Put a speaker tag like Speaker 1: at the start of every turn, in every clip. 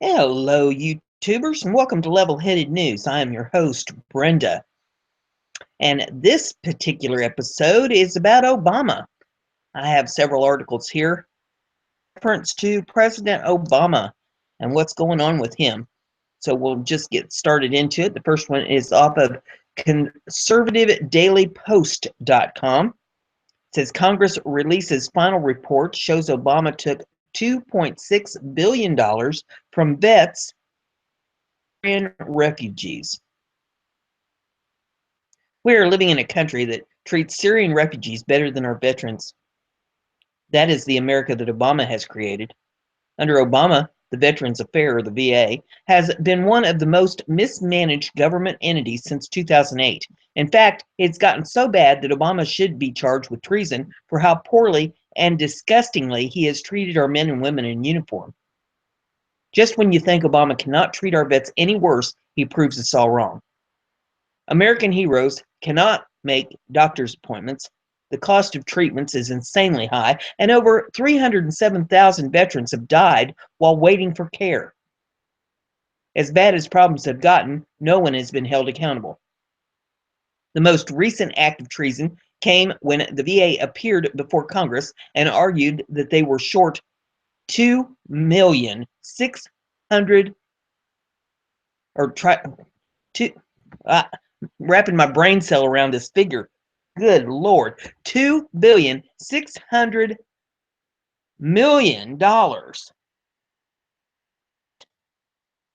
Speaker 1: Hello, YouTubers, and welcome to Level-Headed News. I am your host, Brenda, and this particular episode is about Obama. I have several articles here reference to President Obama and what's going on with him. So we'll just get started into it. The first one is off of conservativedailypost.com. It says Congress releases final report shows Obama took $2.6 billion from vets and refugees. We are living in a country that treats Syrian refugees better than our veterans. That is the America that Obama has created. Under Obama, the Veterans Affairs, or the VA, has been one of the most mismanaged government entities since 2008. In fact, it's gotten so bad that Obama should be charged with treason for how poorly and disgustingly he has treated our men and women in uniform. Just when you think Obama cannot treat our vets any worse, he proves us all wrong. American heroes cannot make doctor's appointments. The cost of treatments is insanely high, and over 307,000 veterans have died while waiting for care. As bad as problems have gotten, no one has been held accountable. The most recent act of treason came when the VA appeared before Congress and argued that they were short 2,600,000 wrapping my brain cell around this figure. Good Lord, $2,600,000,000,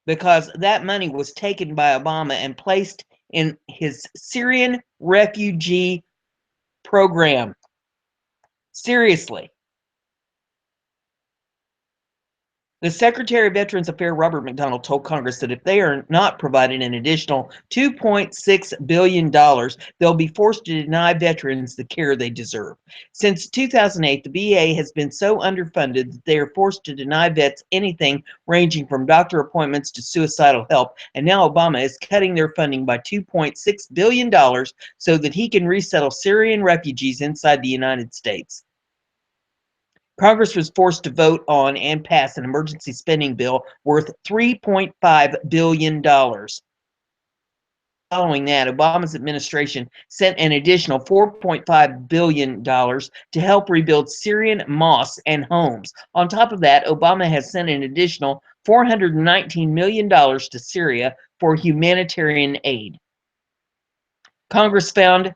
Speaker 1: because that money was taken by Obama and placed in his Syrian refugee program. Seriously. The Secretary of Veterans Affairs, Robert McDonald, told Congress that if they are not provided an additional $2.6 billion, they'll be forced to deny veterans the care they deserve. Since 2008, the VA has been so underfunded that they are forced to deny vets anything ranging from doctor appointments to suicidal help, and now Obama is cutting their funding by $2.6 billion so that he can resettle Syrian refugees inside the United States. Congress was forced to vote on and pass an emergency spending bill worth $3.5 billion. Following that, Obama's administration sent an additional $4.5 billion to help rebuild Syrian mosques and homes. On top of that, Obama has sent an additional $419 million to Syria for humanitarian aid. Congress found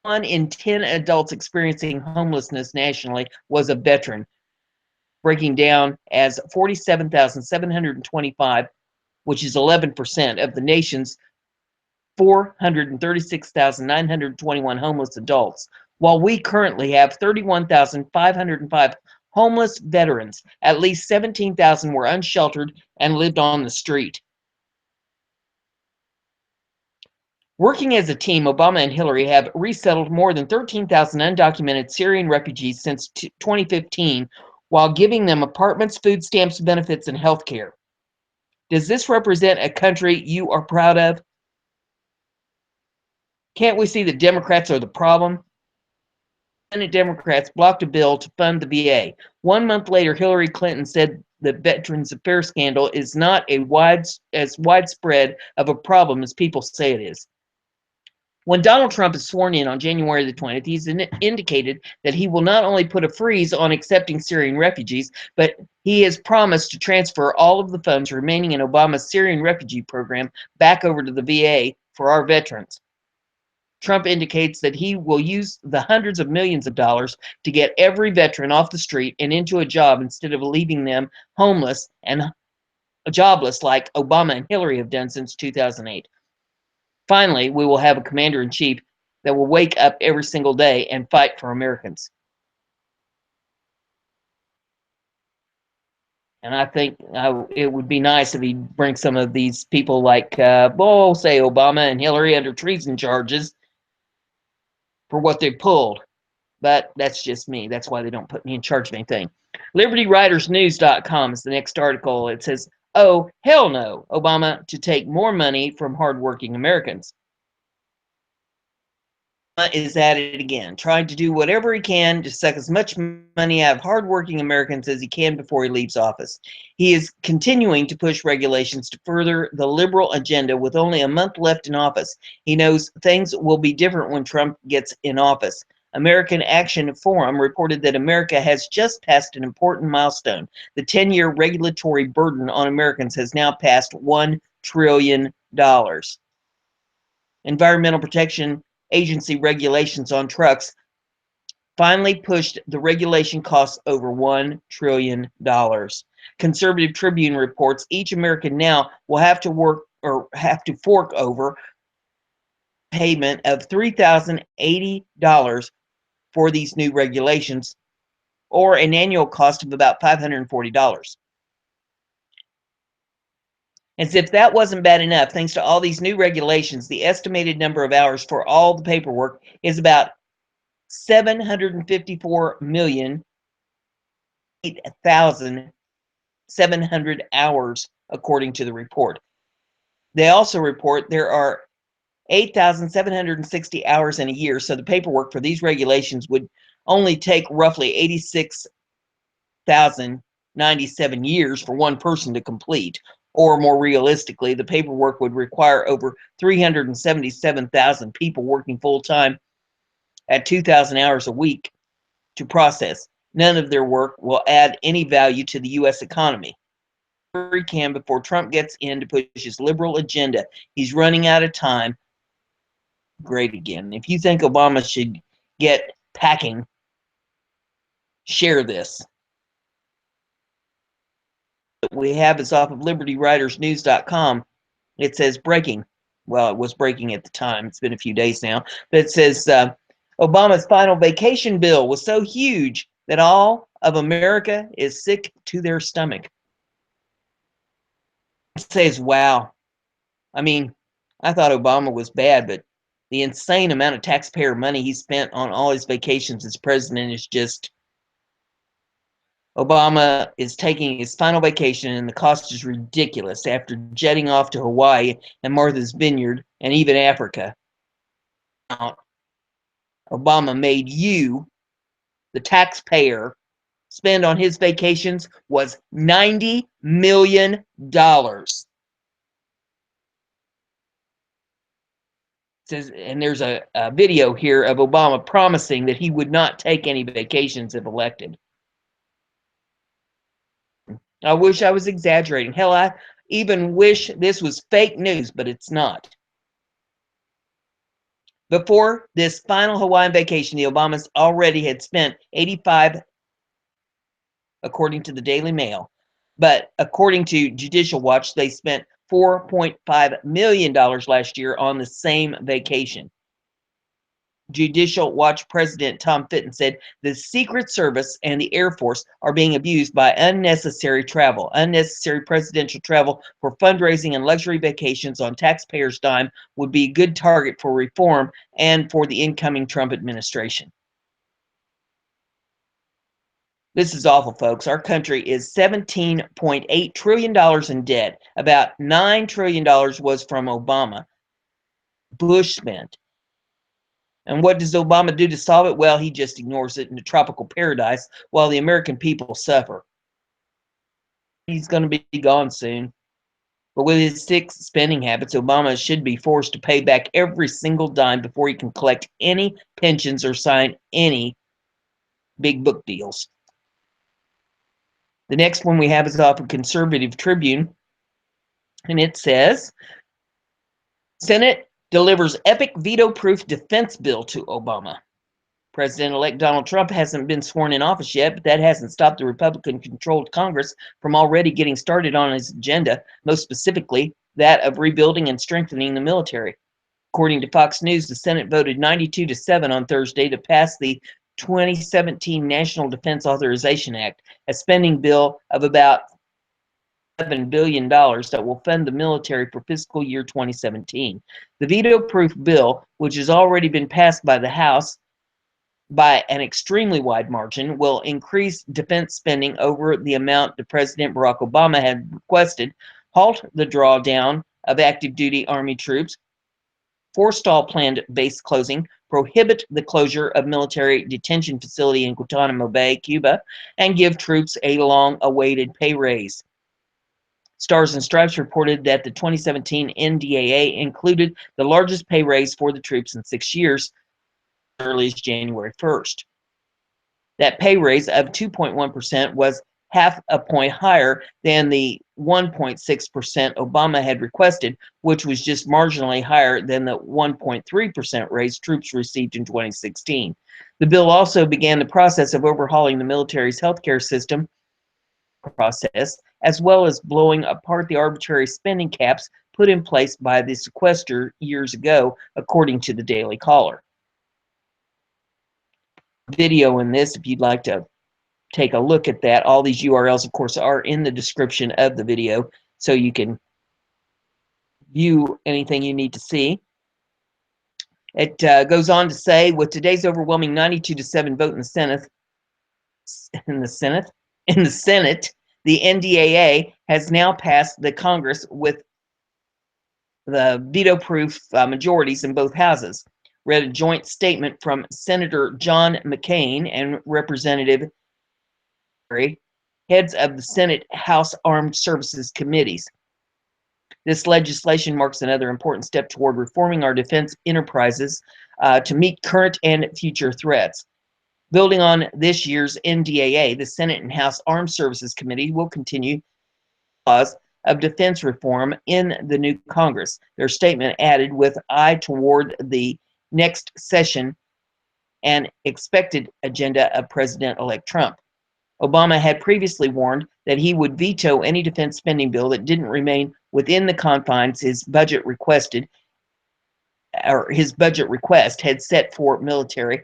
Speaker 1: 1 in 10 adults experiencing homelessness nationally was a veteran, breaking down as 47,725, which is 11% of the nation's 436,921 homeless adults, while we currently have 31,505 homeless veterans. At least 17,000 were unsheltered and lived on the street. Working as a team, Obama and Hillary have resettled more than 13,000 undocumented Syrian refugees since 2015, while giving them apartments, food stamps, benefits, and health care. Does this represent a country you are proud of? Can't we see that Democrats are the problem? Senate Democrats blocked a bill to fund the VA. 1 month later, Hillary Clinton said the Veterans Affairs scandal is not as widespread of a problem as people say it is. When Donald Trump is sworn in on January the 20th, he's indicated that he will not only put a freeze on accepting Syrian refugees, but he has promised to transfer all of the funds remaining in Obama's Syrian refugee program back over to the VA for our veterans. Trump indicates that he will use the hundreds of millions of dollars to get every veteran off the street and into a job instead of leaving them homeless and jobless like Obama and Hillary have done since 2008. Finally, we will have a commander-in-chief that will wake up every single day and fight for Americans. And I think it would be nice if he brings some of these people like, say Obama and Hillary under treason charges for what they pulled. But that's just me. That's why they don't put me in charge of anything. LibertyWritersNews.com is the next article. It says, "Oh, hell no, Obama to take more money from hardworking Americans." is at it again, trying to do whatever he can to suck as much money out of hardworking Americans as he can before he leaves office. He is continuing to push regulations to further the liberal agenda with only a month left in office. He knows things will be different when Trump gets in office. American Action Forum reported that America has just passed an important milestone. The 10-year regulatory burden on Americans has now passed $1 trillion. Environmental Protection Agency regulations on trucks finally pushed the regulation costs over $1 trillion. Conservative Tribune reports each American now will have to fork over payment of $3,080 for these new regulations, or an annual cost of about $540. As if that wasn't bad enough, thanks to all these new regulations, the estimated number of hours for all the paperwork is about 754,008,700 hours, according to the report. They also report there are 8,760 hours in a year, so the paperwork for these regulations would only take roughly 86,097 years for one person to complete. Or more realistically, the paperwork would require over 377,000 people working full-time at 2,000 hours a week to process. None of their work will add any value to the U.S. economy. He can before Trump gets in to push his liberal agenda. He's running out of time. Great again. If you think Obama should get packing, share this. What we have is off of LibertyWritersNews.com. It says breaking. Well, it was breaking at the time. It's been a few days now. But it says Obama's final vacation bill was so huge that all of America is sick to their stomach. It says, wow. I mean, I thought Obama was bad, but the insane amount of taxpayer money he spent on all his vacations as president is just... Obama is taking his final vacation, and the cost is ridiculous after jetting off to Hawaii and Martha's Vineyard and even Africa. Obama made you, the taxpayer, spend on his vacations was $90 million. Says, and there's a video here of Obama promising that he would not take any vacations if elected. I wish I was exaggerating. Hell, I even wish this was fake news, but it's not. Before this final Hawaiian vacation, the Obamas already had spent 85, according to the Daily Mail. But according to Judicial Watch, they spent $4.5 million last year on the same vacation. Judicial Watch President Tom Fitton said the Secret Service and the Air Force are being abused by unnecessary travel. Unnecessary presidential travel for fundraising and luxury vacations on taxpayers' dime would be a good target for reform and for the incoming Trump administration. This is awful, folks. Our country is $17.8 trillion in debt. About $9 trillion was from Obama. Bush spent. And what does Obama do to solve it? Well, he just ignores it in a tropical paradise while the American people suffer. He's going to be gone soon. But with his sick spending habits, Obama should be forced to pay back every single dime before he can collect any pensions or sign any big book deals. The next one we have is off of Conservative Tribune, and it says, Senate delivers epic veto-proof defense bill to Obama. President-elect Donald Trump hasn't been sworn in office yet, but that hasn't stopped the Republican-controlled Congress from already getting started on his agenda, most specifically that of rebuilding and strengthening the military. According to Fox News, the Senate voted 92-7 on Thursday to pass the 2017 National Defense Authorization Act, a spending bill of about $7 billion that will fund the military for fiscal year 2017. The veto-proof bill, which has already been passed by the House by an extremely wide margin, will increase defense spending over the amount that President Barack Obama had requested, halt the drawdown of active duty Army troops, forestall planned base closing, prohibit the closure of military detention facility in Guantanamo Bay, Cuba, and give troops a long-awaited pay raise. Stars and Stripes reported that the 2017 NDAA included the largest pay raise for the troops in 6 years, as early as January 1st. That pay raise of 2.1% was half a point higher than the 1.6% Obama had requested, which was just marginally higher than the 1.3% raise troops received in 2016. The bill also began the process of overhauling the military's healthcare system process, as well as blowing apart the arbitrary spending caps put in place by the sequester years ago, according to the Daily Caller. Video in this, if you'd like to take a look at that. All these URLs, of course, are in the description of the video, so you can view anything you need to see. It goes on to say, with today's overwhelming 92-7 vote in the Senate, the NDAA has now passed the Congress with the veto-proof majorities in both houses. Read a joint statement from Senator John McCain and Representative heads of the Senate House Armed Services Committees. This legislation marks another important step toward reforming our defense enterprises to meet current and future threats. Building on this year's NDAA, the Senate and House Armed Services Committee will continue laws of defense reform in the new Congress. Their statement added, with eye toward the next session and expected agenda of President-elect Trump. Obama had previously warned that he would veto any defense spending bill that didn't remain within the confines his budget request had set for military.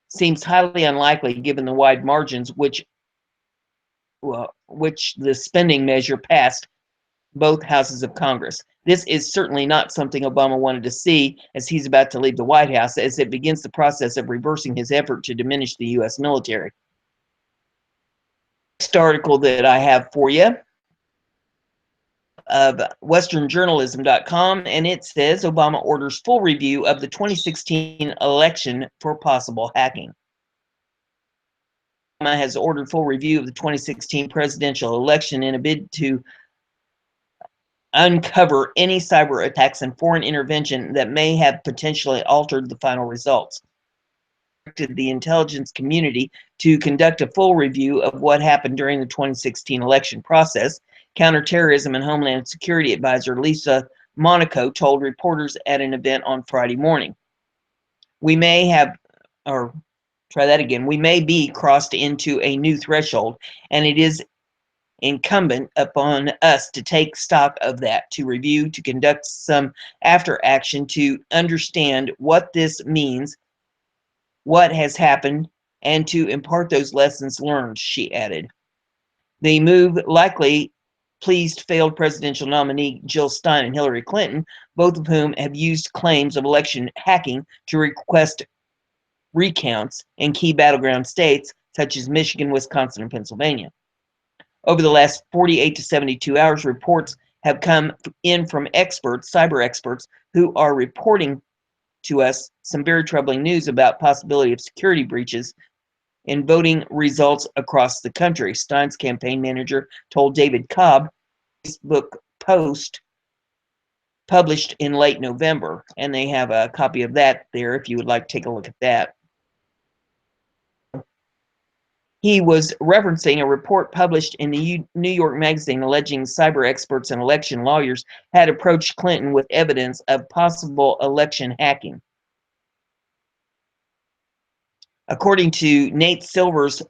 Speaker 1: Seems highly unlikely given the wide margins which the spending measure passed both houses of Congress. This is certainly not something Obama wanted to see as he's about to leave the White House, as it begins the process of reversing his effort to diminish the U.S. military. Next article that I have for you of westernjournalism.com, and it says Obama orders full review of the 2016 election for possible hacking. Obama has ordered full review of the 2016 presidential election in a bid to uncover any cyber attacks and foreign intervention that may have potentially altered the final results. The intelligence community to conduct a full review of what happened during the 2016 election process. Counterterrorism and Homeland Security Advisor Lisa Monaco told reporters at an event on Friday morning. We may be crossed into a new threshold, and it is incumbent upon us to take stock of that, to review, to conduct some after action, to understand what this means, what has happened, and to impart those lessons learned, she added. The move likely pleased failed presidential nominee Jill Stein and Hillary Clinton, both of whom have used claims of election hacking to request recounts in key battleground states such as Michigan, Wisconsin, and Pennsylvania. Over the last 48 to 72 hours, reports have come in from experts, cyber experts, who are reporting to us some very troubling news about possibility of security breaches in voting results across the country. Stein's campaign manager told David Cobb, Facebook post published in late November, and they have a copy of that there if you would like to take a look at that. He was referencing a report published in the New York Magazine alleging cyber experts and election lawyers had approached Clinton with evidence of possible election hacking. According to Nate Silver's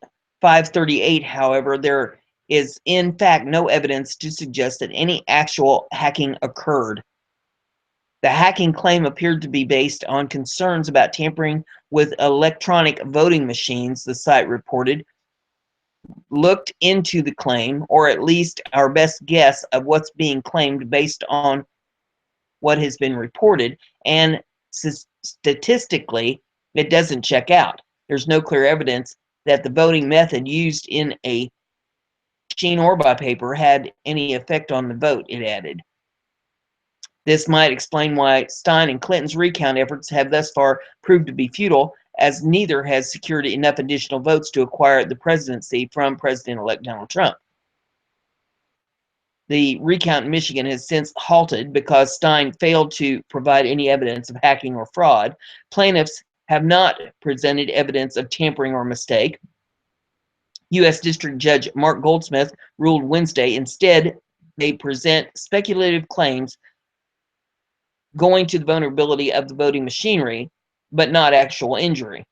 Speaker 1: 538, however, there is in fact no evidence to suggest that any actual hacking occurred. The hacking claim appeared to be based on concerns about tampering with electronic voting machines, the site reported. Looked into the claim, or at least our best guess of what's being claimed based on what has been reported, and statistically, it doesn't check out. There's no clear evidence that the voting method used in a machine or by paper had any effect on the vote, it added. This might explain why Stein and Clinton's recount efforts have thus far proved to be futile, as neither has secured enough additional votes to acquire the presidency from President-elect Donald Trump. The recount in Michigan has since halted because Stein failed to provide any evidence of hacking or fraud. Plaintiffs have not presented evidence of tampering or mistake. U.S. District Judge Mark Goldsmith ruled Wednesday. Instead, they present speculative claims going to the vulnerability of the voting machinery, but not actual injury.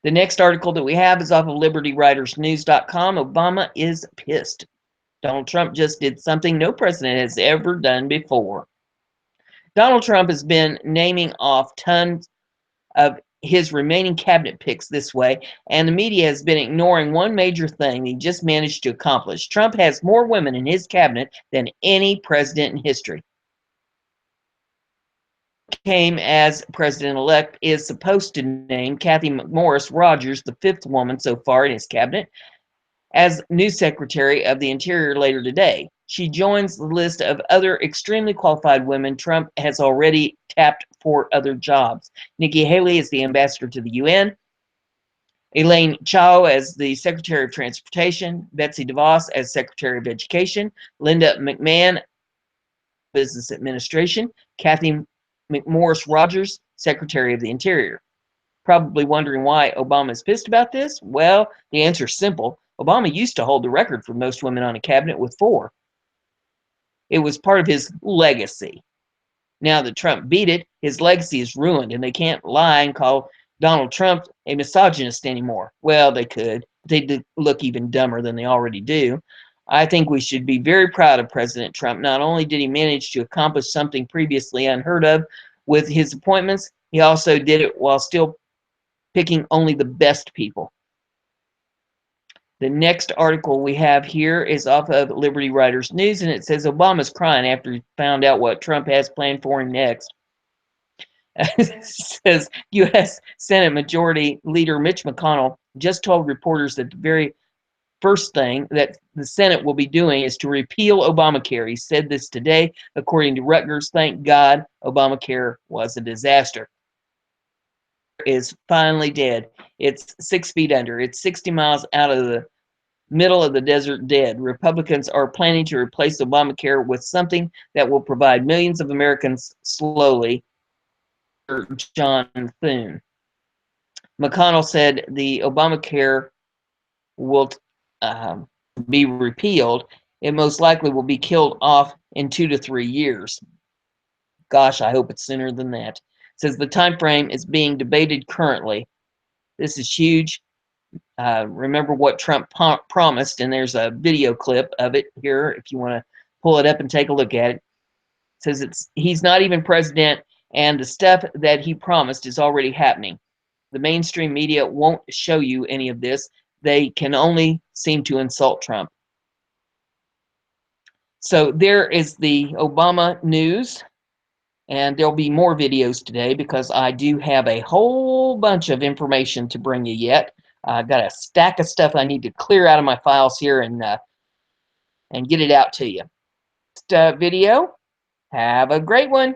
Speaker 1: The next article that we have is off of LibertyWritersNews.com. Obama is pissed. Donald Trump just did something no president has ever done before. Donald Trump has been naming off tons of his remaining cabinet picks this way, and the media has been ignoring one major thing he just managed to accomplish. Trump has more women in his cabinet than any president in history. Came as president-elect is supposed to name Kathy McMorris Rodgers, the fifth woman so far in his cabinet, as new Secretary of the Interior later today. She joins the list of other extremely qualified women Trump has already tapped for other jobs. Nikki Haley is the ambassador to the UN, Elaine Chao as the Secretary of Transportation, Betsy DeVos as Secretary of Education, Linda McMahon, Business Administration, Kathy McMorris Rodgers, Secretary of the Interior. Probably wondering why Obama is pissed about this? Well, the answer is simple. Obama used to hold the record for most women on a cabinet with 4. It was part of his legacy. Now that Trump beat it, his legacy is ruined, and they can't lie and call Donald Trump a misogynist anymore. Well, they could. They'd look even dumber than they already do. I think we should be very proud of President Trump. Not only did he manage to accomplish something previously unheard of with his appointments, he also did it while still picking only the best people. The next article we have here is off of Liberty Writers News, and it says Obama's crying after he found out what Trump has planned for him next. It says U.S. Senate Majority Leader Mitch McConnell just told reporters that the very first thing that the Senate will be doing is to repeal Obamacare. He said this today, according to Rutgers. Thank God Obamacare was a disaster. Is finally dead. It's 6 feet under. It's 60 miles out of the middle of the desert dead. Republicans are planning to replace Obamacare with something that will provide millions of Americans slowly. John Thune. McConnell said the Obamacare will be repealed. It most likely will be killed off in 2 to 3 years. Gosh, I hope it's sooner than that. It says the time frame is being debated currently. This is huge. Remember what Trump promised, and there's a video clip of it here if you want to pull it up and take a look at it. It says he's not even president, and the stuff that he promised is already happening. The mainstream media won't show you any of this. They can only seem to insult Trump. So there is the Obama news. And there'll be more videos today because I do have a whole bunch of information to bring you yet. I've got a stack of stuff I need to clear out of my files here and get it out to you. Next video. Have a great one.